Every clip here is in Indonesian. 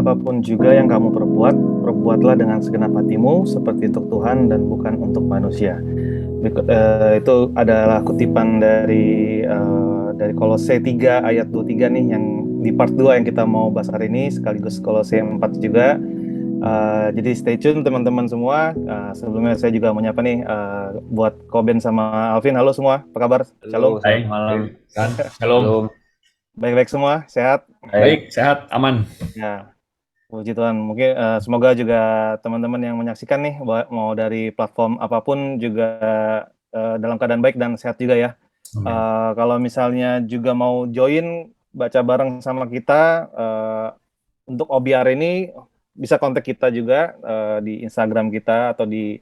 apapun juga yang kamu perbuat, perbuatlah dengan segenap hatimu seperti untuk Tuhan dan bukan untuk manusia. Itu adalah kutipan dari Kolose 3 ayat 23 nih, yang di part 2 yang kita mau bahas hari ini, sekaligus Kolose 4 juga. Jadi stay tune teman-teman semua. Sebelumnya saya juga menyapa nih buat Koben sama Alvin. Halo semua, apa kabar? Halo, Shalom. selamat Hai, malam. San. Shalom. Shalom. Baik-baik semua, sehat? Baik. Baik, sehat, aman. Ya, puji Tuhan. Mungkin semoga juga teman-teman yang menyaksikan nih, mau dari platform apapun juga dalam keadaan baik dan sehat juga ya. Amin. Kalau misalnya juga mau join baca bareng sama kita untuk OBR ini, bisa kontak kita juga di Instagram kita atau di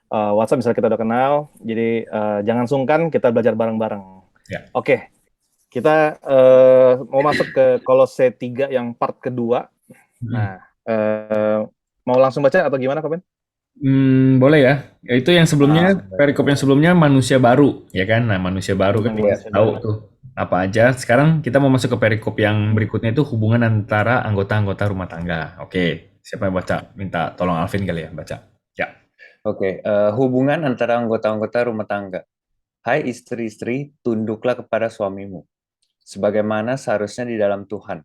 WhatsApp misalnya kita udah kenal. Jadi jangan sungkan, kita belajar bareng-bareng. Ya. Oke, kita mau masuk ke Kolose 3 yang part kedua. Nah, mau langsung baca atau gimana, Koben? Boleh ya. Itu yang sebelumnya, Langsung perikop yang baca. sebelumnya manusia baru, ya kan? Nah, manusia baru kan kita Manusia tahu baru. tuh apa aja. Sekarang kita mau masuk ke perikop yang berikutnya, itu hubungan antara anggota-anggota rumah tangga. Oke, siapa yang baca? Minta tolong Alvin kali ya baca. Ya. Oke, hubungan antara anggota-anggota rumah tangga. Hai istri-istri, tunduklah kepada suamimu, sebagaimana seharusnya di dalam Tuhan.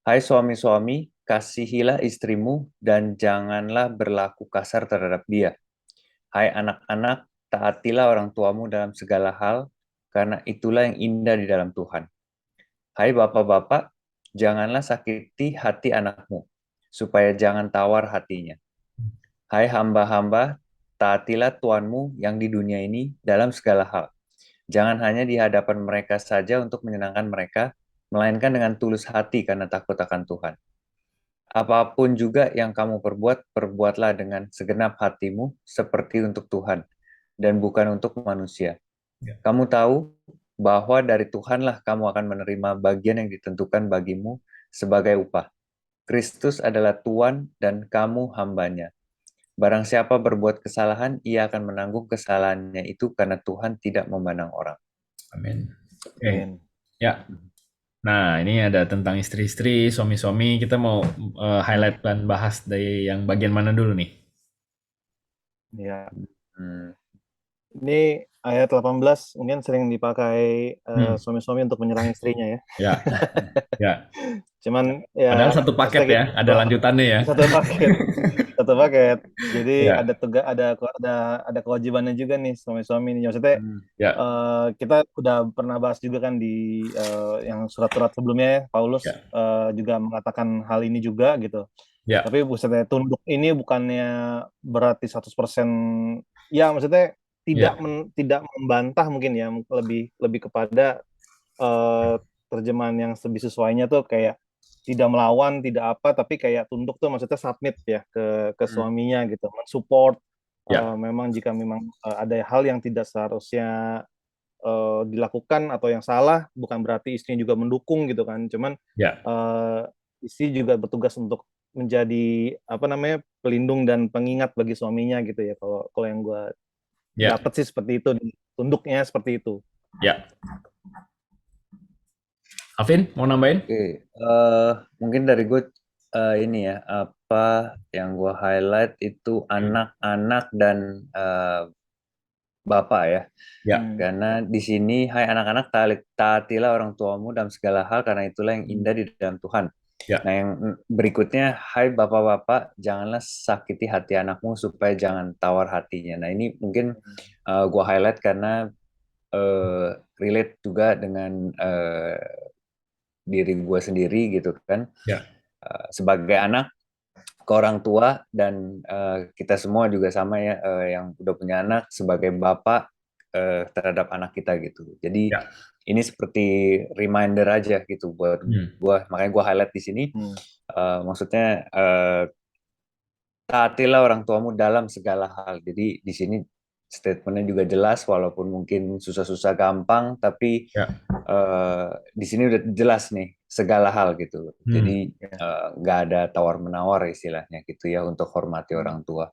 Hai suami-suami, kasihilah istrimu dan janganlah berlaku kasar terhadap dia. Hai anak-anak, taatilah orang tuamu dalam segala hal, karena itulah yang indah di dalam Tuhan. Hai bapak-bapak, janganlah sakiti hati anakmu, supaya jangan tawar hatinya. Hai hamba-hamba, taatilah Tuanmu yang di dunia ini dalam segala hal. Jangan hanya di hadapan mereka saja untuk menyenangkan mereka, melainkan dengan tulus hati karena takut akan Tuhan. Apapun juga yang kamu perbuat, perbuatlah dengan segenap hatimu seperti untuk Tuhan dan bukan untuk manusia. Ya. Kamu tahu bahwa dari Tuhanlah kamu akan menerima bagian yang ditentukan bagimu sebagai upah. Kristus adalah Tuhan dan kamu hambanya. Barang siapa berbuat kesalahan, ia akan menanggung kesalahannya itu karena Tuhan tidak memandang orang. Amin. Oke. Amin. Ya. Nah, ini ada tentang istri-istri, suami-suami. Kita mau highlight dan bahas dari yang bagian mana dulu nih? Ya. Hmm. Ini ayat 18 mungkin sering dipakai suami-suami untuk menyerang istrinya ya. Ya, ya. Cuman Padahal ya satu paket maksudnya ya, ada lanjutannya ya. satu paket, satu paket. Jadi Ya, ada tugas, ada kewajibannya juga nih suami-suami nih. Maksudnya ya, kita udah pernah bahas juga kan di yang surat-surat sebelumnya ya, Paulus ya, juga mengatakan hal ini juga gitu. ya, Tapi maksudnya tunduk ini bukannya berarti 100%, ya maksudnya ya, tidak membantah mungkin ya, lebih lebih kepada terjemahan yang lebih sesuainya tuh kayak tidak melawan, tidak apa, tapi kayak tunduk tuh maksudnya submit ya ke suaminya gitu, mensupport. ya, Memang jika memang ada hal yang tidak seharusnya dilakukan atau yang salah, bukan berarti istrinya juga mendukung gitu kan. Cuman ya, eh, istri juga bertugas untuk menjadi apa namanya, pelindung dan pengingat bagi suaminya gitu ya. Kalau kalau yang gue ya, dapat sih seperti itu, tunduknya seperti itu. ya. Alvin, mau nambahin? Oke, mungkin dari gue ini ya, apa yang gue highlight itu anak-anak dan bapak ya. Ya, Hmm. Karena di sini, hai anak-anak, taatilah orang tuamu dalam segala hal, karena itulah yang indah di dalam Tuhan. ya, Nah, yang berikutnya, hai bapak-bapak, janganlah sakiti hati anakmu supaya jangan tawar hatinya. Nah, ini mungkin gue highlight karena relate juga dengan diri gue sendiri gitu kan. ya. Sebagai anak ke orang tua dan kita semua juga sama ya, yang udah punya anak sebagai bapak terhadap anak kita gitu. Jadi Ya. ini seperti reminder aja gitu buat gue, makanya gue highlight di sini. Maksudnya taatilah orang tuamu dalam segala hal. Jadi di sini statementnya juga jelas, walaupun mungkin susah-susah gampang, tapi Ya. di sini udah jelas nih segala hal gitu. Jadi Ya. nggak ada tawar-menawar istilahnya gitu ya, untuk hormati orang tua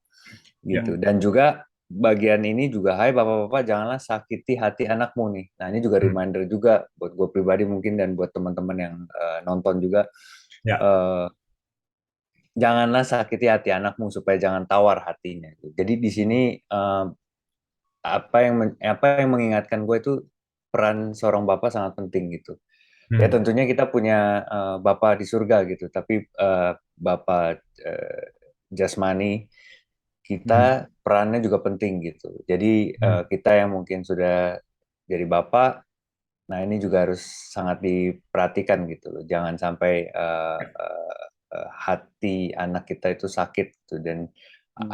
Ya. gitu. Dan juga bagian ini juga, hai bapak-bapak, janganlah sakiti hati anakmu nih. Nah, ini juga reminder juga buat gue pribadi mungkin, dan buat teman-teman yang nonton juga. Ya. janganlah sakiti hati anakmu supaya jangan tawar hatinya. Jadi di sini apa yang mengingatkan gue itu peran seorang bapak sangat penting gitu. Ya tentunya kita punya bapak di surga gitu, tapi bapak jasmani kita perannya juga penting gitu. Jadi kita yang mungkin sudah jadi bapak, nah ini juga harus sangat diperhatikan gitu loh. Jangan sampai hati anak kita itu sakit gitu, dan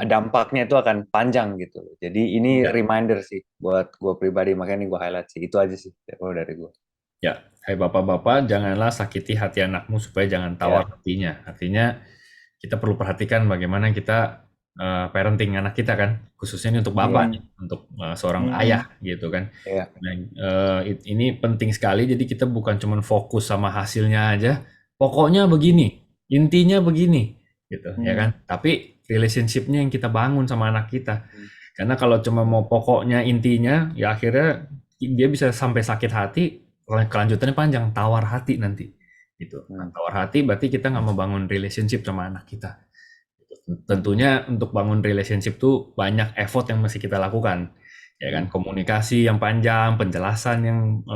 dampaknya itu akan panjang gitu loh. Jadi ini Ya. reminder sih buat gue pribadi, makanya ini gue highlight sih. Itu aja sih kalau dari gue. Ya, hai bapak-bapak, janganlah sakiti hati anakmu supaya jangan tawar Ya, hatinya. Artinya kita perlu perhatikan bagaimana kita parenting anak kita kan, khususnya ini untuk bapak nih, untuk seorang ayah gitu kan. ya. Nah, ini penting sekali. Jadi kita bukan cuma fokus sama hasilnya aja. Pokoknya begini, intinya begini, gitu ya kan. Tapi relationship-nya yang kita bangun sama anak kita. Karena kalau cuma mau pokoknya intinya, ya akhirnya dia bisa sampai sakit hati. Kelanjutannya panjang, tawar hati nanti gitu. Nah, tawar hati berarti kita nggak membangun relationship sama anak kita. Tentunya untuk bangun relationship tuh banyak effort yang mesti kita lakukan, ya kan. Komunikasi yang panjang, penjelasan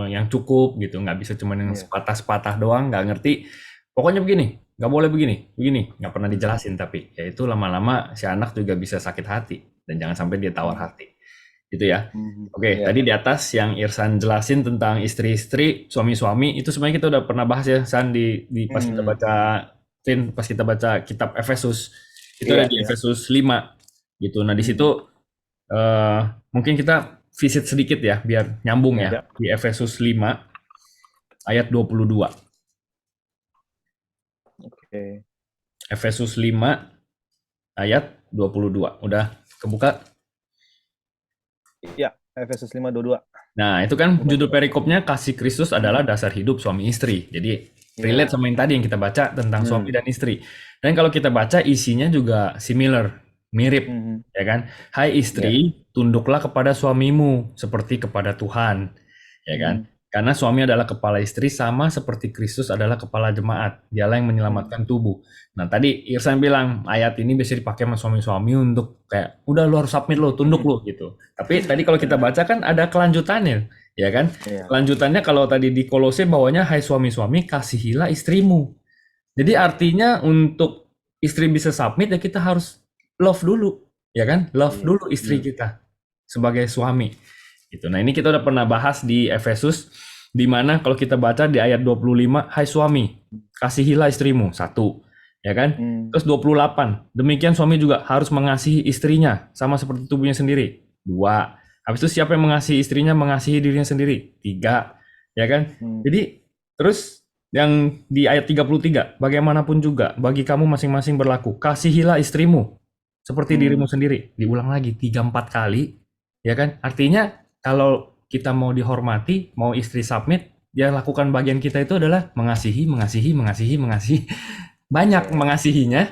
yang cukup gitu, nggak bisa cuma yang sepatah-sepatah doang, nggak ngerti. Pokoknya begini, nggak boleh begini, nggak pernah dijelasin, tapi ya itu lama-lama si anak juga bisa sakit hati dan jangan sampai dia tawar hati. Gitu ya. Oke, tadi di atas yang Irsan jelasin tentang istri-istri, suami-suami, itu sebenarnya kita udah pernah bahas ya, San, di pas kita baca kitab Efesus. Itu ada di Efesus 5 gitu. Nah, di situ mungkin kita visit sedikit ya biar nyambung ya. Di Efesus 5 ayat 22. Oke. Efesus 5 ayat 22. Udah kebuka? Ya, Efesus 5:22. Nah, itu kan judul perikopnya kasih Kristus adalah dasar hidup suami istri. Jadi relate sama yang tadi yang kita baca tentang suami dan istri. Dan kalau kita baca isinya juga similar, mirip, ya kan? Hai istri, tunduklah kepada suamimu seperti kepada Tuhan, ya kan? Karena suami adalah kepala istri sama seperti Kristus adalah kepala jemaat. Dialah yang menyelamatkan tubuh. Nah, tadi Irsan bilang ayat ini bisa dipakai sama suami-suami untuk kayak udah lu harus submit lo, tunduk lo gitu. Tapi tadi kalau kita baca kan ada kelanjutannya, ya kan? Kelanjutannya kalau tadi di Kolose bawahnya hai suami-suami kasihilah istrimu. Jadi artinya untuk istri bisa submit ya kita harus love dulu, ya kan? Love dulu istri kita sebagai suami. Gitu. Nah, ini kita udah pernah bahas di Efesus, di mana kalau kita baca di ayat 25, hai suami, kasihilah istrimu, 1, ya kan? Terus 28, demikian suami juga harus mengasihi istrinya, sama seperti tubuhnya sendiri, 2. Habis itu siapa yang mengasihi istrinya, mengasihi dirinya sendiri, 3, ya kan? Jadi, terus yang di ayat 33, bagaimanapun juga, bagi kamu masing-masing berlaku, kasihilah istrimu, seperti dirimu sendiri, diulang lagi 3-4 kali, ya kan? Artinya, kalau kita mau dihormati, mau istri submit, dia lakukan bagian kita itu adalah mengasihi. Banyak mengasihinya,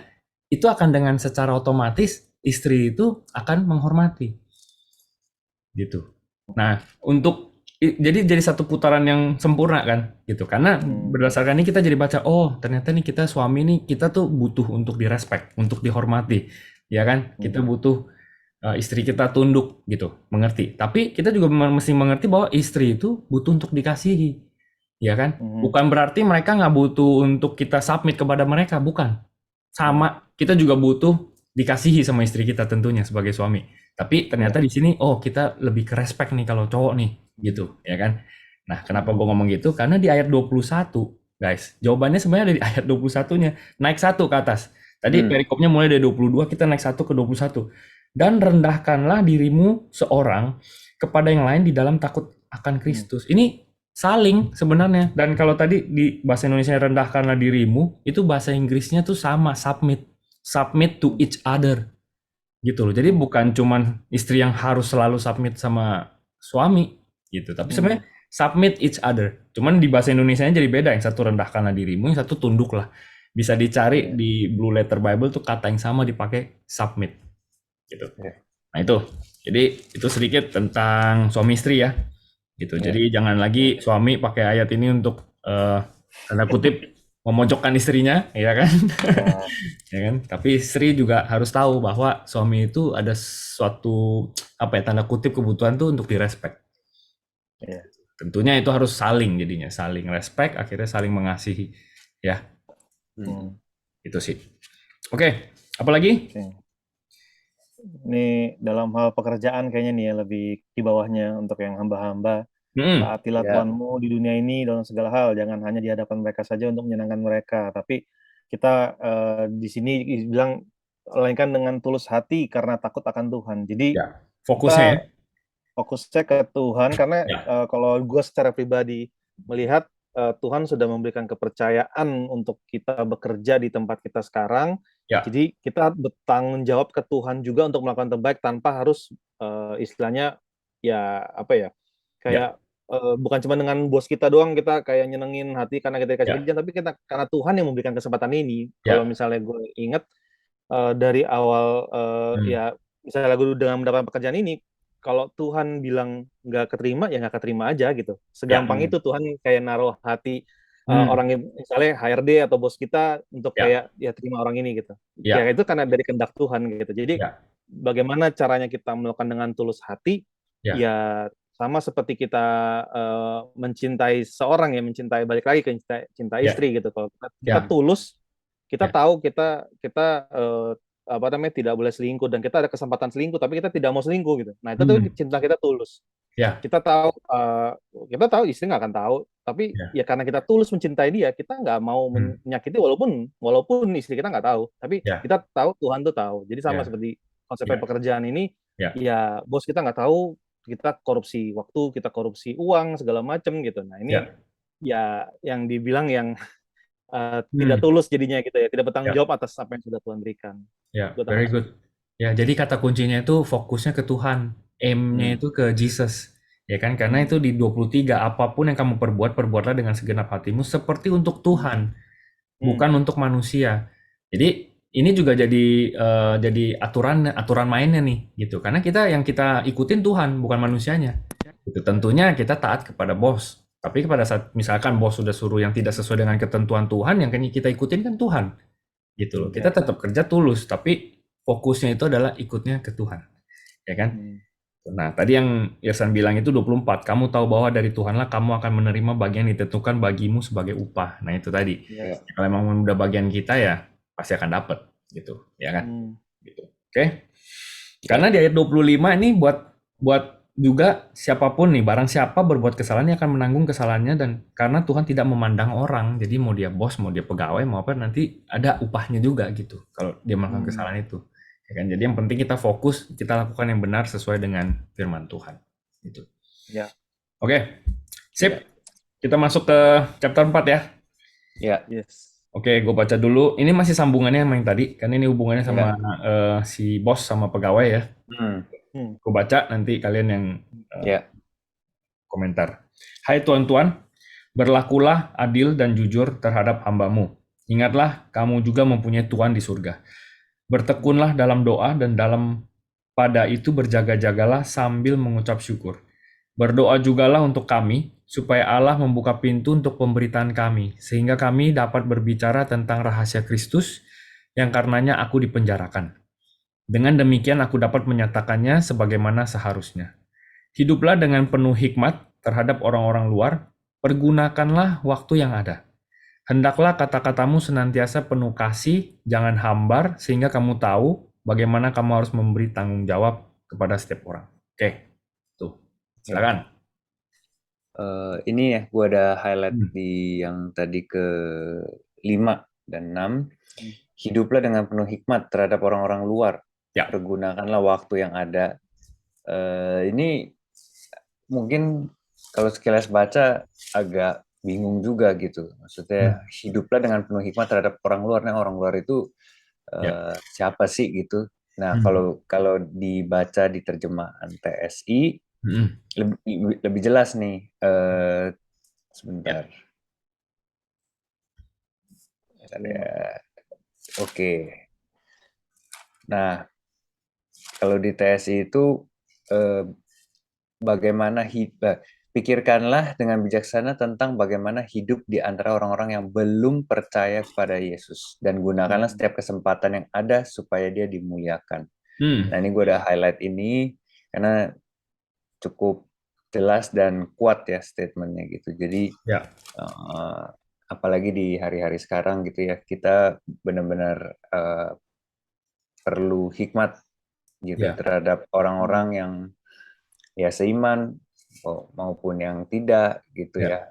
itu akan dengan secara otomatis istri itu akan menghormati. Gitu. Nah, jadi satu putaran yang sempurna kan, gitu. Karena berdasarkan ini kita jadi baca, oh ternyata nih kita suami nih, kita tuh butuh untuk direspek, untuk dihormati, ya kan? Kita butuh istri kita tunduk gitu, mengerti. Tapi kita juga mesti mengerti bahwa istri itu butuh untuk dikasihi, ya kan? Bukan berarti mereka nggak butuh untuk kita submit kepada mereka, bukan. Sama, kita juga butuh dikasihi sama istri kita tentunya sebagai suami. Tapi ternyata di sini, oh kita lebih ke respect nih kalau cowok nih, gitu, ya kan? Nah, kenapa gue ngomong gitu? Karena di ayat 21, guys, jawabannya sebenarnya ada di ayat 21-nya, naik 1 ke atas. Tadi perikopnya mulai dari 22, kita naik 1 ke 21. Dan rendahkanlah dirimu seorang kepada yang lain di dalam takut akan Kristus. Ini saling sebenarnya. Dan kalau tadi di bahasa Indonesia rendahkanlah dirimu, itu bahasa Inggrisnya tuh sama, submit. Submit to each other. Gitu loh. Jadi bukan cuman istri yang harus selalu submit sama suami gitu. Tapi sebenarnya submit each other. Cuman di bahasa Indonesianya jadi beda. Yang satu rendahkanlah dirimu, yang satu tunduklah. Bisa dicari di Blue Letter Bible tuh kata yang sama dipakai submit. Gitu. Nah itu, jadi itu sedikit tentang suami istri ya, gitu. Jadi jangan lagi suami pakai ayat ini untuk tanda kutip memojokkan istrinya, ya kan? Ya, Ya kan? Tapi istri juga harus tahu bahwa suami itu ada suatu apa ya tanda kutip kebutuhan tuh untuk direspek. ya. Tentunya itu harus saling jadinya, saling respect, akhirnya saling mengasihi. Ya, Hmm, itu sih. Oke, apalagi? oke. Ini dalam hal pekerjaan kayaknya nih ya lebih di bawahnya untuk yang hamba-hamba. Hmm, Taatilah Ya. Tuhanmu di dunia ini dalam segala hal. Jangan hanya di hadapan mereka saja untuk menyenangkan mereka. Tapi kita di sini bilang melainkan dengan tulus hati karena takut akan Tuhan. Jadi ya, fokusnya ya. kita fokusnya ke Tuhan karena Ya, kalau gue secara pribadi melihat Tuhan sudah memberikan kepercayaan untuk kita bekerja di tempat kita sekarang. ya, Jadi kita bertanggung jawab ke Tuhan juga untuk melakukan terbaik tanpa harus istilahnya ya apa ya ya, kayak bukan cuma dengan bos kita doang kita kayak nyenengin hati karena kita dikasih ya, kerjaan, tapi kita karena Tuhan yang memberikan kesempatan ini. Kalau ya. misalnya gue ingat dari awal Hmm, ya misalnya gue dengan mendapatkan pekerjaan ini, kalau Tuhan bilang nggak keterima ya nggak keterima aja gitu. ya, Segampang itu Tuhan kayak naruh hati hmm, orang misalnya HRD atau bos kita untuk ya, kayak ya terima orang ini gitu. Ya ya, itu karena dari kehendak Tuhan gitu. Jadi ya, bagaimana caranya kita melakukan dengan tulus hati ya, ya sama seperti kita mencintai seorang ya, mencintai balik lagi ke cinta ya, istri gitu. Kalau kita ya, tulus, kita ya, tahu kita kita apa namanya tidak boleh selingkuh dan kita ada kesempatan selingkuh tapi kita tidak mau selingkuh gitu. Nah itu tuh hmm, cinta kita tulus. ya, Kita tahu istri nggak akan tahu tapi ya, ya karena kita tulus mencintai dia kita nggak mau hmm, menyakiti walaupun walaupun istri kita nggak tahu tapi ya, kita tahu Tuhan tuh tahu. Jadi sama ya, seperti konsep ya, pekerjaan ini ya, ya bos kita nggak tahu kita korupsi waktu, kita korupsi uang segala macam gitu. Nah ini ya, ya yang dibilang yang tidak hmm, tulus jadinya gitu ya, tidak bertanggung ya, jawab atas apa yang sudah Tuhan berikan. ya, Gue very tambah sih. good. Ya, jadi kata kuncinya itu fokusnya ke Tuhan, aim-nya Hmm. itu ke Jesus. Ya kan? Karena itu Hmm. di 23, apapun yang kamu perbuat, perbuatlah dengan segenap hatimu seperti untuk Tuhan, Hmm. bukan untuk manusia. Jadi ini juga jadi aturan aturan mainnya nih gitu. Karena yang kita ikutin Tuhan, bukan manusianya. Itu tentunya kita taat kepada bos. Tapi pada saat misalkan bos sudah suruh yang tidak sesuai dengan ketentuan Tuhan, yang kita ikutin kan Tuhan. Gitu loh. Kita Ya. tetap kerja tulus, tapi fokusnya itu adalah ikutnya ke Tuhan. Ya kan? Hmm. Nah, tadi yang Irsan bilang itu 24, kamu tahu bahwa dari Tuhanlah kamu akan menerima bagian yang ditentukan bagimu sebagai upah. Nah, itu tadi. Ya. Kalau memang udah bagian kita ya pasti akan dapat gitu, ya kan? Hmm. Gitu. Oke. Karena di ayat 25 ini buat juga siapapun nih, barang siapa berbuat kesalahan dia akan menanggung kesalahannya dan karena Tuhan tidak memandang orang. Jadi mau dia bos, mau dia pegawai, mau apa nanti ada upahnya juga gitu kalau dia melakukan Hmm. kesalahan itu. Ya kan? Jadi yang penting kita fokus, kita lakukan yang benar sesuai dengan firman Tuhan. Gitu. Ya. Oke. Sip. Ya. Kita masuk ke chapter 4 ya. Ya. Yes. Oke, gue baca dulu. Ini masih sambungannya sama yang tadi, karena ini hubungannya sama si bos sama pegawai ya. Hmm. Hmm. Gue baca, nanti kalian yang Ya. komentar. Hai tuan-tuan, berlakulah adil dan jujur terhadap hambamu. Ingatlah, kamu juga mempunyai Tuhan di surga. Bertekunlah dalam doa dan dalam pada itu berjaga-jagalah sambil mengucap syukur. Berdoa jugalah untuk kami, supaya Allah membuka pintu untuk pemberitaan kami, sehingga kami dapat berbicara tentang rahasia Kristus yang karenanya aku dipenjarakan. Dengan demikian aku dapat menyatakannya sebagaimana seharusnya. Hiduplah dengan penuh hikmat terhadap orang-orang luar, pergunakanlah waktu yang ada. Hendaklah kata-katamu senantiasa penuh kasih, jangan hambar, sehingga kamu tahu bagaimana kamu harus memberi tanggung jawab kepada setiap orang. Oke, tuh, silakan. Ini ya, gue ada highlight di yang tadi ke 5 dan 6. Hiduplah dengan penuh hikmat terhadap orang-orang luar. Ya. Pergunakanlah waktu yang ada. Ini mungkin kalau sekilas baca agak bingung juga gitu. Maksudnya hiduplah dengan penuh hikmat terhadap orang luar. Nah, orang luar itu siapa sih gitu. Nah, kalau dibaca di terjemahan TSI lebih jelas nih. Sebentar. Oke. Nah, kalau di TSI itu bagaimana pikirkanlah dengan bijaksana tentang bagaimana hidup di antara orang-orang yang belum percaya kepada Yesus, dan gunakanlah setiap kesempatan yang ada supaya dia dimuliakan. Nah, ini gue udah highlight ini karena cukup jelas dan kuat ya statementnya gitu. Jadi Ya. apalagi di hari-hari sekarang gitu ya, kita benar-benar perlu hikmat gitu Ya. terhadap orang-orang yang ya seiman maupun yang tidak gitu Ya.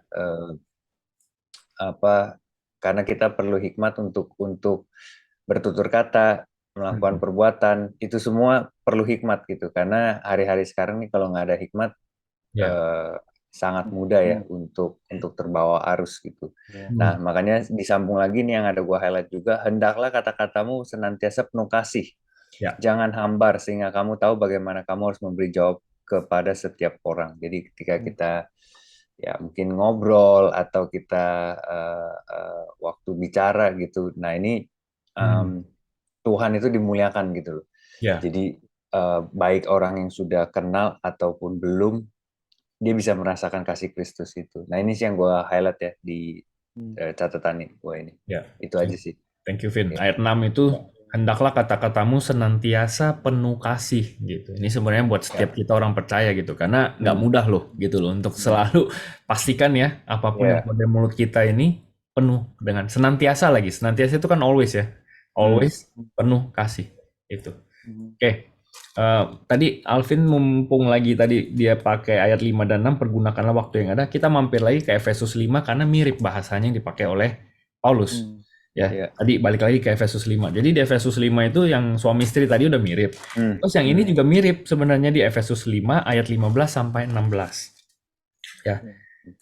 Karena kita perlu hikmat untuk bertutur kata, melakukan perbuatan, itu semua perlu hikmat gitu. Karena hari-hari sekarang nih kalau nggak ada hikmat, Ya. sangat mudah ya untuk terbawa arus gitu. Nah, makanya disambung lagi nih yang ada gua highlight juga, hendaklah kata-katamu senantiasa penuh kasih. Ya. Jangan hambar sehingga kamu tahu bagaimana kamu harus memberi jawab kepada setiap orang. Jadi ketika kita ya mungkin ngobrol atau kita waktu bicara gitu, nah ini Tuhan itu dimuliakan gitu loh. Ya. Jadi baik orang yang sudah kenal ataupun belum, dia bisa merasakan kasih Kristus itu. Nah ini sih yang gue highlight ya di catatan gue ini. Ya. Itu aja sih. Thank you, Vin. Ayat 6 itu, hendaklah kata-katamu senantiasa penuh kasih gitu. Ini sebenarnya buat setiap kita orang percaya gitu, karena nggak mudah loh gitu loh untuk selalu pastikan ya apapun yang keluar dari mulut kita ini penuh dengan senantiasa lagi. Senantiasa itu kan always ya, always penuh kasih itu. Oke. Tadi Alvin mumpung lagi tadi dia pakai ayat 5 dan 6, pergunakanlah waktu yang ada. Kita mampir lagi ke Efesus 5 karena mirip bahasanya yang dipakai oleh Paulus. Ya, tadi balik lagi ke Efesus 5. Jadi di Efesus 5 itu yang suami istri tadi udah mirip. Terus yang ini juga mirip sebenarnya di Efesus 5 ayat 15 sampai 16. Ya.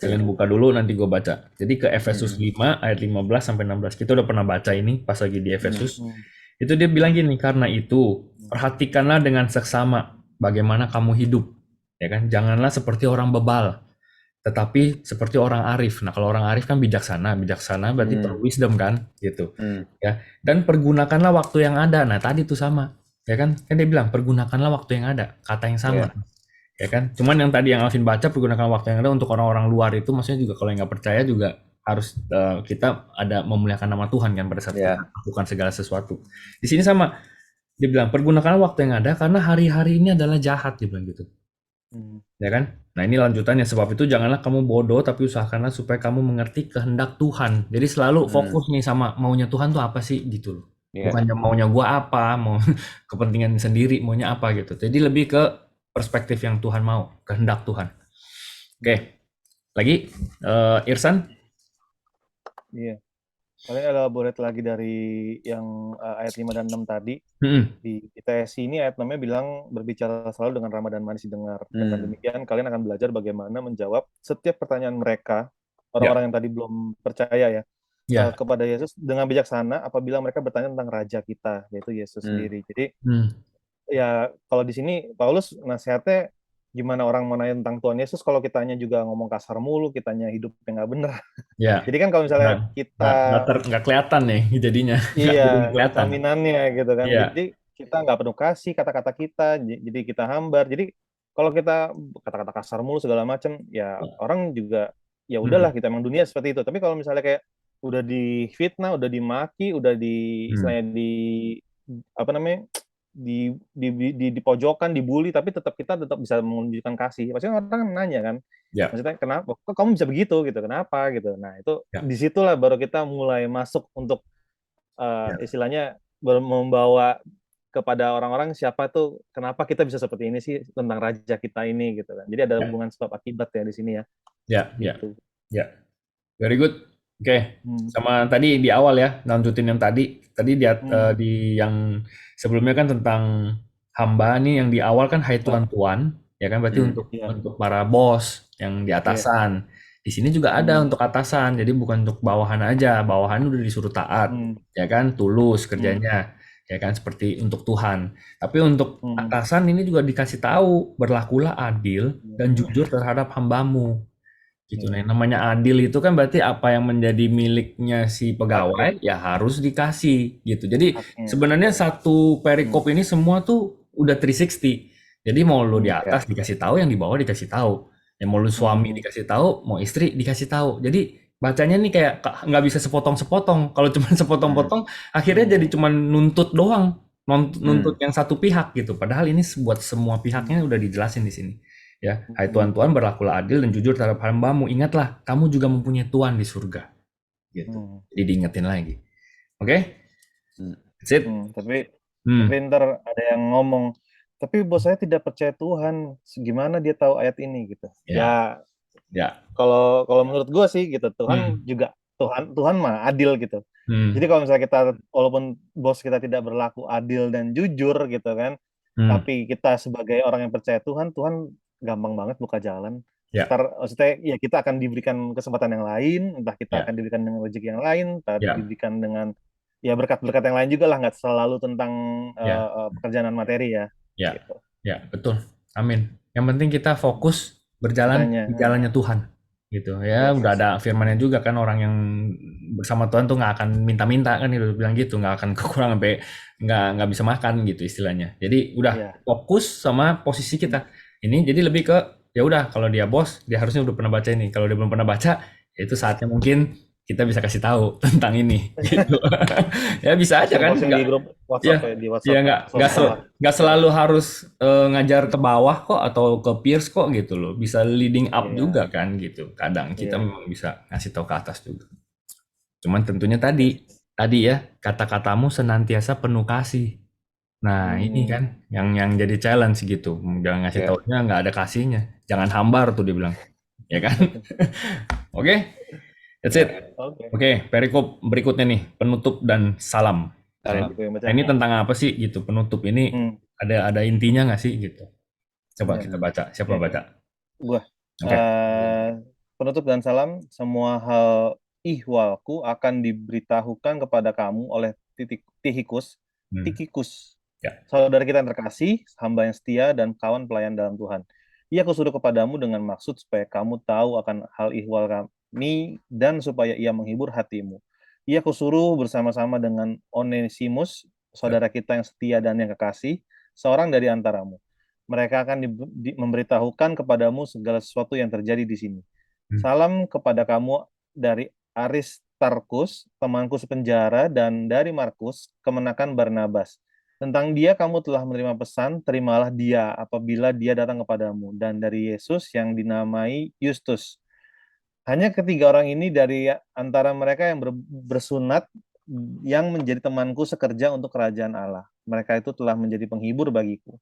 Kalian buka dulu nanti gue baca. Jadi ke Efesus 5 ayat 15 sampai 16. Kita udah pernah baca ini pas lagi di Efesus. Itu dia bilang gini, karena itu perhatikanlah dengan seksama bagaimana kamu hidup. Ya kan? Janganlah seperti orang bebal, tetapi seperti orang arif. Nah, kalau orang arif kan bijaksana berarti perlu wisdom kan, gitu. Ya, dan pergunakanlah waktu yang ada. Nah, tadi tuh sama, ya kan? Kan dia bilang pergunakanlah waktu yang ada, kata yang sama, ya kan? Cuman yang tadi yang Alvin baca, pergunakan waktu yang ada untuk orang-orang luar itu, maksudnya juga kalau yang nggak percaya juga harus kita ada memuliakan nama Tuhan kan pada saat kita lakukan segala sesuatu. Di sini sama, dia bilang pergunakanlah waktu yang ada karena hari-hari ini adalah jahat, dia bilang gitu. Ya kan? Nah ini lanjutannya, sebab itu janganlah kamu bodoh tapi usahakanlah supaya kamu mengerti kehendak Tuhan. Jadi selalu fokus nih sama maunya Tuhan tuh apa sih gitu loh. Bukan maunya gua apa, mau kepentingan sendiri maunya apa gitu. Jadi lebih ke perspektif yang Tuhan mau, kehendak Tuhan. Oke. Lagi Irsan? Iya. Paling elaborate lagi dari yang ayat 5 dan 6 tadi. Di TSC ini ayat 6-nya bilang berbicara selalu dengan ramah dan manis didengar. Dengan demikian kalian akan belajar bagaimana menjawab setiap pertanyaan mereka, orang-orang yang tadi belum percaya ya, kepada Yesus dengan bijaksana apabila mereka bertanya tentang Raja kita, yaitu Yesus sendiri. Jadi ya kalau di sini Paulus nasihatnya gimana orang mau nanya tentang Tuhan Yesus kalau kitanya juga ngomong kasar mulu, kitanya hidupnya nggak bener. Ya. Jadi kan kalau misalnya kita nggak kelihatan nih jadinya. Iya, cerminannya gitu kan. Iya. Jadi kita nggak penuh kasih kata-kata kita, jadi kita hambar. Jadi kalau kita kata-kata kasar mulu segala macam, ya orang juga ya udahlah, kita emang dunia seperti itu. Tapi kalau misalnya kayak udah difitnah, udah dimaki, udah di istilahnya di apa namanya? Di pojokan, dibully, tapi kita tetap bisa menunjukkan kasih. Pasti orang nanya kan, maksudnya kenapa? Kok kamu bisa begitu gitu? Kenapa gitu? Nah itu disitulah baru kita mulai masuk untuk istilahnya membawa kepada orang-orang siapa tuh, kenapa kita bisa seperti ini sih tentang Raja kita ini gitu kan. Jadi ada hubungan sebab akibat ya di sini ya. Ya. Very good. Oke. Sama tadi di awal ya, lanjutin yang tadi di yang sebelumnya kan tentang hamba nih, yang di awal kan hai tuan-tuan, ya kan, berarti untuk para bos yang di atasan. Di sini juga ada untuk atasan, jadi bukan untuk bawahan aja. Bawahan udah disuruh taat, ya kan, tulus kerjanya, ya kan, seperti untuk Tuhan. Tapi untuk atasan ini juga dikasih tahu, berlakulah adil dan jujur terhadap hambamu. Gitu. Nah, namanya adil itu kan berarti apa yang menjadi miliknya si pegawai ya harus dikasih gitu. Jadi sebenarnya satu perikop ini semua tuh udah 360. Jadi mau lu di atas dikasih tahu, yang di bawah dikasih tahu. Ya mau lu suami Hmm. dikasih tahu, mau istri dikasih tahu. Jadi bacanya nih kayak nggak bisa sepotong-sepotong. Kalau cuma sepotong-potong, akhirnya jadi cuma nuntut doang, nuntut yang satu pihak gitu. Padahal ini buat semua pihaknya udah dijelasin di sini. Ya, hai Tuhan Tuhan berlakulah adil dan jujur terhadap hambamu. Ingatlah, kamu juga mempunyai Tuhan di surga. Gitu. Jadi diingetin lagi. Oke? That's it. Tapi ntar ada yang ngomong, tapi bos saya tidak percaya Tuhan, gimana dia tahu ayat ini gitu. Ya. Ya. Kalau menurut gue sih gitu, Tuhan Hmm. juga Tuhan mah adil gitu. Hmm. Jadi kalau misalnya kita, walaupun bos kita tidak berlaku adil dan jujur gitu kan, tapi kita sebagai orang yang percaya Tuhan, Tuhan gampang banget buka jalan. Ya. Ntar maksudnya ya kita akan diberikan kesempatan yang lain, entah kita Ya. akan diberikan dengan rezeki yang lain, entah Ya. diberikan dengan ya berkat-berkat yang lain juga lah, nggak selalu tentang Ya. pekerjaan dan materi ya. Ya. Gitu. Ya, betul. Amin. Yang penting kita fokus berjalan Kitanya, di jalannya Tuhan. Gitu ya. yes. Udah ada firmannya juga kan, orang yang bersama Tuhan tuh nggak akan minta-minta kan, itu bilang gitu, nggak akan kekurangan sampai nggak bisa makan gitu istilahnya. Jadi udah fokus sama posisi kita. Ini jadi lebih ke ya udah, kalau dia bos, dia harusnya udah pernah baca ini. Kalau dia belum pernah baca, ya itu saatnya mungkin kita bisa kasih tahu tentang ini gitu. Ya bisa aja kan, Posting di grup WhatsApp ya, di WhatsApp. nggak selalu harus ngajar ke bawah kok atau ke peers kok gitu loh, bisa leading up juga kan gitu. Kadang kita memang bisa ngasih tahu ke atas juga. Cuman tentunya tadi ya, kata-katamu senantiasa penuh kasih. Nah ini kan yang jadi challenge gitu, jangan ngasih taunya nggak ada kasihnya, jangan hambar tuh dia bilang, ya kan? Oke. That's it. Oke, perikop berikutnya nih, penutup dan salam. Nah, ini tentang apa sih gitu? Penutup ini ada intinya nggak sih gitu? Coba kita baca. Siapa baca? Gua. Penutup dan salam, semua hal ihwalku akan diberitahukan kepada kamu oleh Tikikus, saudara kita yang terkasih, hamba yang setia dan kawan pelayan dalam Tuhan. Ia kusuruh kepadamu dengan maksud supaya kamu tahu akan hal ihwal kami dan supaya ia menghibur hatimu. Ia kusuruh bersama-sama dengan Onesimus, saudara kita yang setia dan yang kekasih, seorang dari antaramu. Mereka akan memberitahukan kepadamu segala sesuatu yang terjadi di sini. Salam kepada kamu dari Aristarkus, temanku sepenjara, dan dari Markus, kemenakan Barnabas. Tentang dia kamu telah menerima pesan, terimalah dia apabila dia datang kepadamu. Dan dari Yesus yang dinamai Justus. Hanya ketiga orang ini dari antara mereka yang bersunat yang menjadi temanku sekerja untuk kerajaan Allah. Mereka itu telah menjadi penghibur bagiku.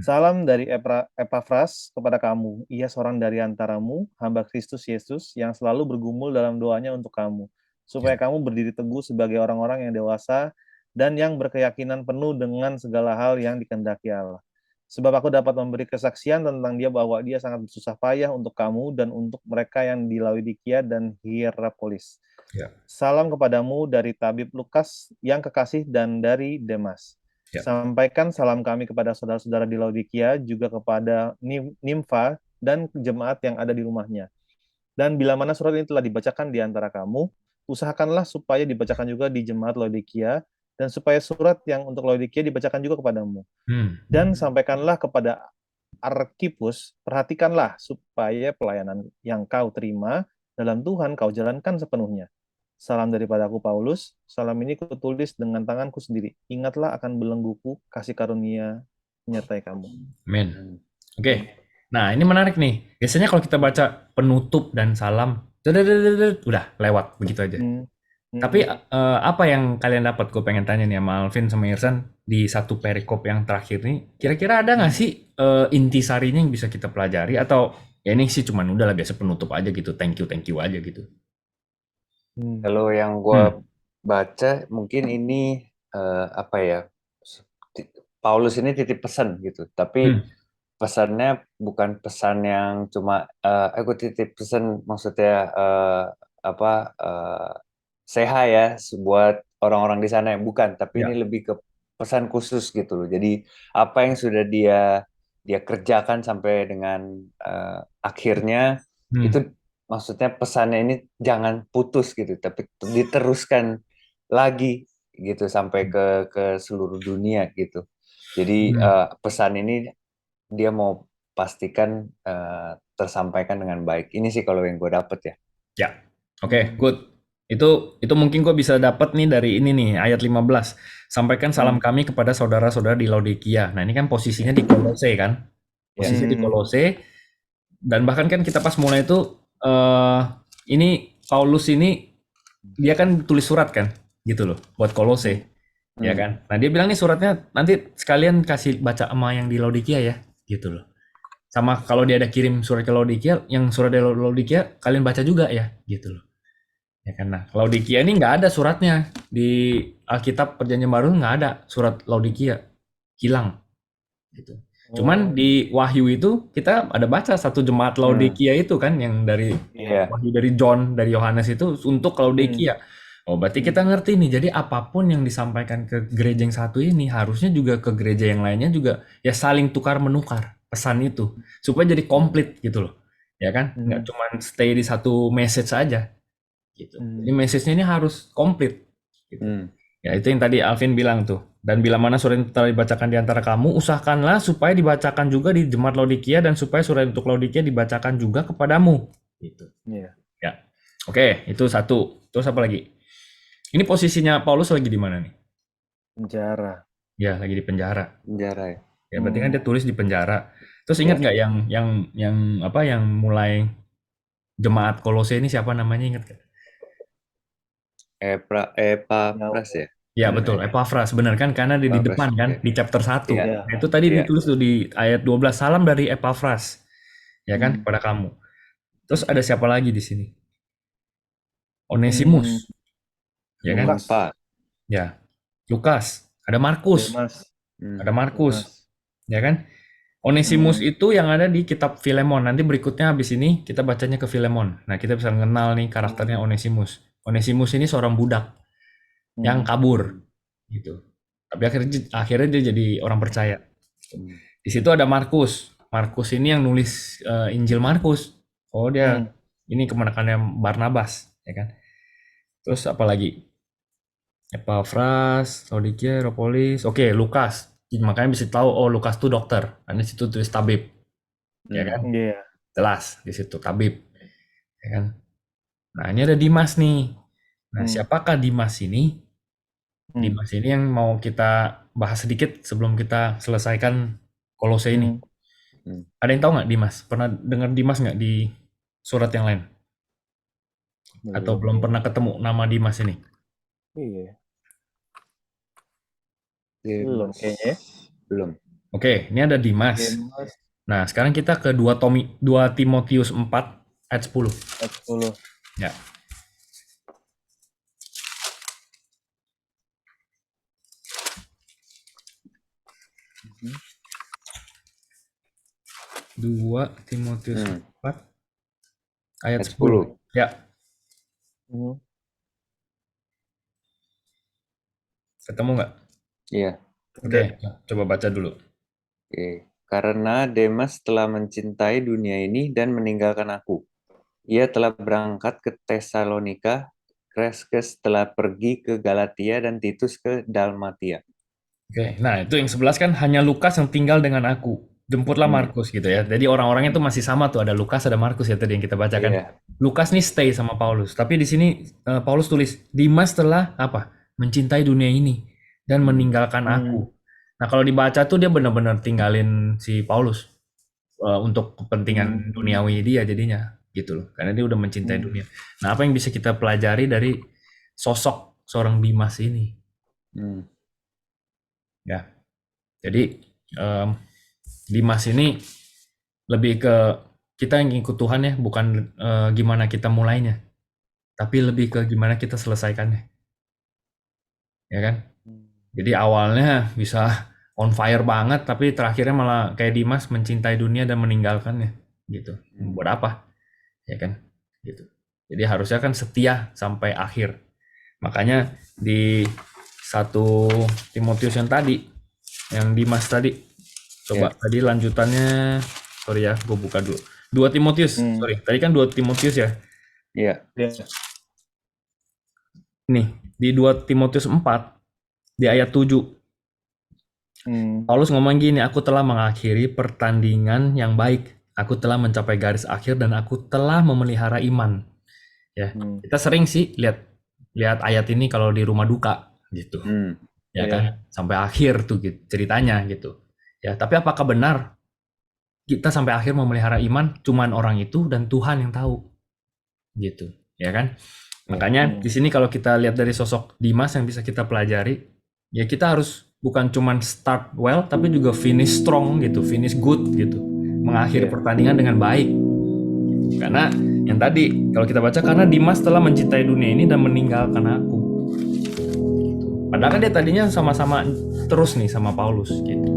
Salam dari Epafras kepada kamu. Ia seorang dari antaramu, hamba Kristus Yesus, yang selalu bergumul dalam doanya untuk kamu, supaya kamu berdiri teguh sebagai orang-orang yang dewasa dan yang berkeyakinan penuh dengan segala hal yang dikehendaki Allah. Sebab aku dapat memberi kesaksian tentang dia bahwa dia sangat bersusah payah untuk kamu dan untuk mereka yang di Laodikia dan Hierapolis. Salam kepadamu dari tabib Lukas yang kekasih dan dari Demas. Sampaikan salam kami kepada saudara-saudara di Laodikia, juga kepada Nimfa dan jemaat yang ada di rumahnya. Dan bila mana surat ini telah dibacakan di antara kamu, usahakanlah supaya dibacakan juga di jemaat Laodikia, dan supaya surat yang untuk Laodikia dibacakan juga kepadamu. Dan sampaikanlah kepada Arkipus, perhatikanlah supaya pelayanan yang kau terima dalam Tuhan kau jalankan sepenuhnya. Salam daripada aku Paulus, salam ini kutulis dengan tanganku sendiri. Ingatlah akan belengguku, kasih karunia menyertai kamu. Amin. Oke. Nah, ini menarik nih. Biasanya kalau kita baca penutup dan salam, udah lewat begitu aja. Tapi apa yang kalian dapat? Gue pengen tanya nih sama Alvin sama Irsan di satu perikop yang terakhir nih. Kira-kira ada nggak sih intisarinya yang bisa kita pelajari, atau ya ini sih cuman udah lah biasa penutup aja gitu, thank you aja gitu. Kalau yang gue baca mungkin ini apa ya, Paulus ini titip pesan gitu, tapi pesannya bukan pesan yang cuma aku titip pesan maksudnya seha ya buat orang-orang di sana, yang bukan, tapi ini lebih ke pesan khusus gitu loh. Jadi apa yang sudah dia kerjakan sampai dengan akhirnya itu, maksudnya pesannya ini jangan putus gitu, tapi diteruskan lagi gitu sampai ke seluruh dunia gitu. Jadi pesan ini dia mau pastikan tersampaikan dengan baik. Ini sih kalau yang gue dapet ya. Ya, oke, good. Itu mungkin gue bisa dapat nih dari ini nih, ayat 15. Sampaikan salam kami kepada saudara-saudara di Laodikia. Nah, ini kan posisinya di Kolose kan? Posisinya di Kolose. Dan bahkan kan kita pas mulai itu, ini Paulus ini, dia kan tulis surat kan? Gitu loh, buat Kolose. Ya kan? Nah, dia bilang nih suratnya, nanti sekalian kasih baca sama yang di Laodikia ya. Gitu loh. Sama kalau dia ada kirim surat ke Laodikia, yang surat dari Laodikia kalian baca juga ya, gitu loh. Ya kan, nah Laodikia ini nggak ada suratnya di Alkitab Perjanjian Baru, nggak ada surat Laodikia, hilang. Gitu. Cuman di Wahyu itu kita ada baca satu jemaat Laodikia itu kan, yang dari Wahyu dari John, dari Yohanes itu untuk Laodikia. Oh, berarti kita ngerti nih. Jadi apapun yang disampaikan ke gereja yang satu ini harusnya juga ke gereja yang lainnya juga ya saling tukar menukar pesan itu supaya jadi komplit gitu loh, ya kan? Nggak cuma stay di satu message aja gitu. Jadi message-nya ini harus komplit gitu. Ya itu yang tadi Alvin bilang tuh. Dan bila mana surat itu telah dibacakan di antara kamu, usahakanlah supaya dibacakan juga di jemaat Laodikia dan supaya surat untuk Laodikia dibacakan juga kepadamu gitu. Ya. Oke, itu satu. Terus apa lagi? Ini posisinya Paulus lagi di mana nih? Penjara. Ya, lagi di penjara. Penjara ya. Ya, berarti kan dia tulis di penjara. Terus ingat nggak yang mulai jemaat Kolose ini siapa namanya, ingat nggak? Epafras ya? Ya betul, Epafras, benar kan? Karena di Epafras, depan kan, di chapter 1. Iya. Nah, itu tadi ditulis tuh di ayat 12, salam dari Epafras. Ya kan, kepada kamu. Terus ada siapa lagi di sini? Onesimus. Ya kan? Lukas. Ya. Lukas. Ada Markus. Demas. Ada Markus. Ya kan? Onesimus itu yang ada di kitab Filemon. Nanti berikutnya habis ini kita bacanya ke Filemon. Nah, kita bisa mengenal nih karakternya Onesimus. Onesimus ini seorang budak yang kabur gitu. Tapi akhirnya dia jadi orang percaya. Di situ ada Markus. Markus ini yang nulis Injil Markus. Oh, dia ini kemenakannya Barnabas, ya kan? Terus apa lagi? Epafras, Laodikia, Hierapolis. Oke, Lukas. Makanya bisa tahu oh Lukas tuh dokter. Karena di situ tulis tabib. Ya kan? Iya. Jelas di situ tabib. Ya kan? Nah, ini ada Dimas nih. Nah, siapakah Dimas ini? Dimas ini yang mau kita bahas sedikit sebelum kita selesaikan Kolose ini. Ada yang tahu nggak Dimas? Pernah dengar Dimas nggak di surat yang lain? Atau belum pernah ketemu nama Dimas ini? Iya. Belum kayaknya. Belum. Oke, ini ada Dimas. Nah, sekarang kita ke 2 Timotius 4 ayat 10. Ayat 10. Ya. Dua Timotius 4 ayat 10. Ya. Ketemu nggak? Iya. Oke, coba baca dulu. Oke. Karena Demas telah mencintai dunia ini dan meninggalkan aku. Ia telah berangkat ke Tesalonika, Kreskes telah pergi ke Galatia, dan Titus ke Dalmatia. Oke, nah itu yang 11 kan hanya Lukas yang tinggal dengan aku. Jemputlah Markus gitu ya. Jadi orang-orangnya itu masih sama tuh, ada Lukas, ada Markus ya tadi yang kita bacakan. Iya. Lukas nih stay sama Paulus, tapi di sini Paulus tulis Dimas telah apa? Mencintai dunia ini dan meninggalkan aku. Nah, kalau dibaca tuh dia benar-benar tinggalin si Paulus untuk kepentingan duniawi dia jadinya gitu loh. Karena dia udah mencintai dunia. Nah, apa yang bisa kita pelajari dari sosok seorang Dimas ini? Ya. Jadi Dimas ini lebih ke kita yang ikut Tuhan ya, bukan gimana kita mulainya, tapi lebih ke gimana kita selesaikannya, ya kan? Jadi awalnya bisa on fire banget, tapi terakhirnya malah kayak Dimas mencintai dunia dan meninggalkannya, gitu. Buat apa? Ya kan? Gitu. Jadi harusnya kan setia sampai akhir. Makanya di 1 Timotius yang tadi, yang Dimas tadi, coba tadi lanjutannya, sorry ya, gue buka dulu. 2 Timotius, sorry, tadi kan 2 Timotius ya? Iya. Nih, di 2 Timotius 4, di ayat 7, Paulus ngomong gini, aku telah mengakhiri pertandingan yang baik, aku telah mencapai garis akhir dan aku telah memelihara iman. Ya, kita sering sih lihat ayat ini kalau di rumah duka gitu. Ya kan, sampai akhir tuh gitu, ceritanya gitu. Ya, tapi apakah benar kita sampai akhir memelihara iman cuman orang itu dan Tuhan yang tahu? Gitu, ya kan? Makanya di sini kalau kita lihat dari sosok Dimas yang bisa kita pelajari, ya kita harus bukan cuman start well tapi juga finish strong gitu, finish good gitu. Mengakhiri pertandingan dengan baik. Karena yang tadi kalau kita baca, karena Dimas telah mencintai dunia ini dan meninggalkan aku. Padahal kan dia tadinya sama-sama terus nih sama Paulus gitu.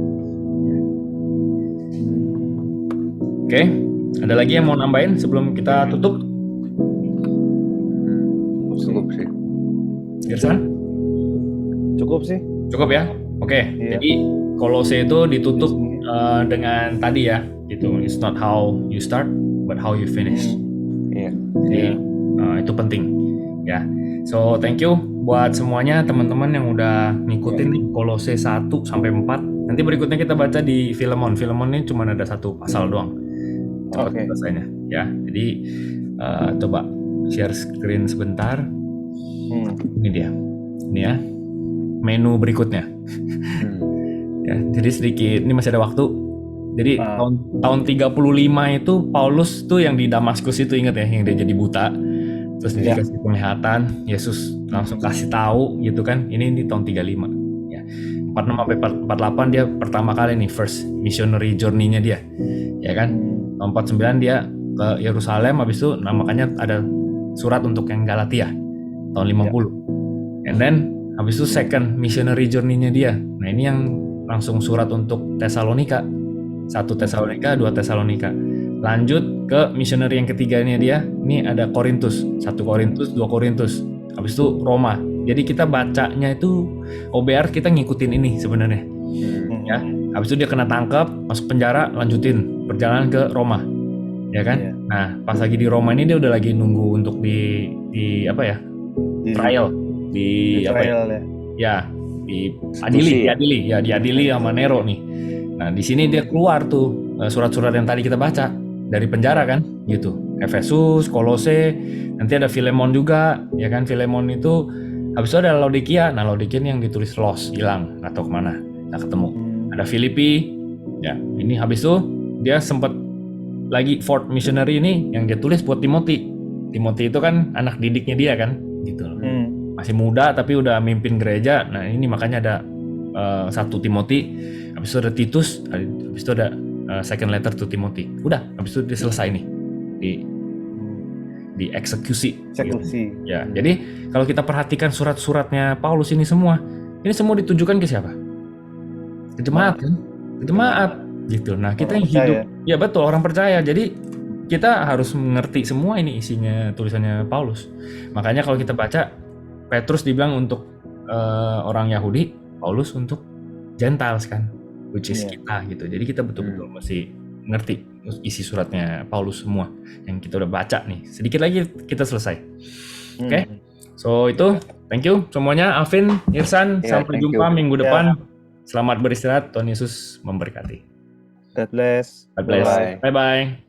Oke, ada lagi yang mau nambahin sebelum kita tutup? Cukup sih. Irsan? Cukup sih. Cukup ya? Oke, jadi Kolose itu ditutup dengan tadi ya, gitu. It's not how you start, but how you finish. Jadi itu penting ya. So thank you buat semuanya teman-teman yang udah ngikutin nih Kolose 1 sampai 4. Nanti berikutnya kita baca di Filemon. Filemon ini cuma ada 1 pasal doang. Cepat selesainya ya. Jadi coba share screen sebentar. Ini dia. Ini ya. Menu berikutnya. Ya, jadi sedikit ini masih ada waktu. Jadi tahun 35 itu Paulus tuh yang di Damaskus itu, ingat ya, yang dia jadi buta. Terus dia dikasih penglihatan, Yesus langsung kasih tahu gitu kan. Ini tahun 35 ya. 46 sampai 48 dia pertama kali nih first missionary journey-nya dia. Ya kan? Tahun 49 dia ke Yerusalem, habis itu makanya ada surat untuk yang Galatia tahun 50. And then habis itu second missionary journey-nya dia. Nah, ini yang langsung surat untuk Tesalonika. 1 Tesalonika, 2 Tesalonika. Lanjut ke missionary yang ketiganya dia, ini ada Korintus, 1 Korintus, 2 Korintus. Habis itu Roma. Jadi kita bacanya itu OBR kita ngikutin ini sebenarnya. Ya. Habis itu dia kena tangkap, masuk penjara, lanjutin perjalanan ke Roma. Ya kan? Nah, pas lagi di Roma ini dia udah lagi nunggu untuk di apa ya? Trial. Di apa ya? Ya, diadili sama Nero nih. Nah, di sini dia keluar tuh surat-surat yang tadi kita baca dari penjara kan, gitu. Efesus, Kolose, nanti ada Filemon juga, ya kan? Filemon itu habis itu ada Laodikia. Nah, Laodikia yang ditulis lost, hilang atau kemana, nggak ketemu. Ada Filipi, ya. Ini habis itu dia sempat lagi fourth missionary ini yang dia tulis buat Timothy. Timothy itu kan anak didiknya dia kan, gitu. Masih muda tapi udah mimpin gereja. Nah, ini makanya ada 1 Timothy, habis itu ada Titus, habis itu ada second letter to Timothy. Udah, habis itu dia selesai nih di eksekusi. Gitu. Ya, jadi kalau kita perhatikan surat-suratnya Paulus ini semua ditujukan ke siapa? Ke jemaat kan? Ke jemaat gitu. Nah, kita yang hidup, ya betul, orang percaya. Jadi kita harus mengerti semua ini isinya tulisannya Paulus. Makanya kalau kita baca, Petrus dibilang untuk orang Yahudi, Paulus untuk Gentiles kan, which is kita gitu. Jadi kita betul-betul mesti ngerti isi suratnya Paulus semua yang kita udah baca nih. Sedikit lagi kita selesai. Oke? So itu, thank you semuanya. Alvin, Irsan, sampai jumpa minggu depan. Selamat beristirahat. Tuhan Yesus memberkati. God bless. God bless. Bye-bye.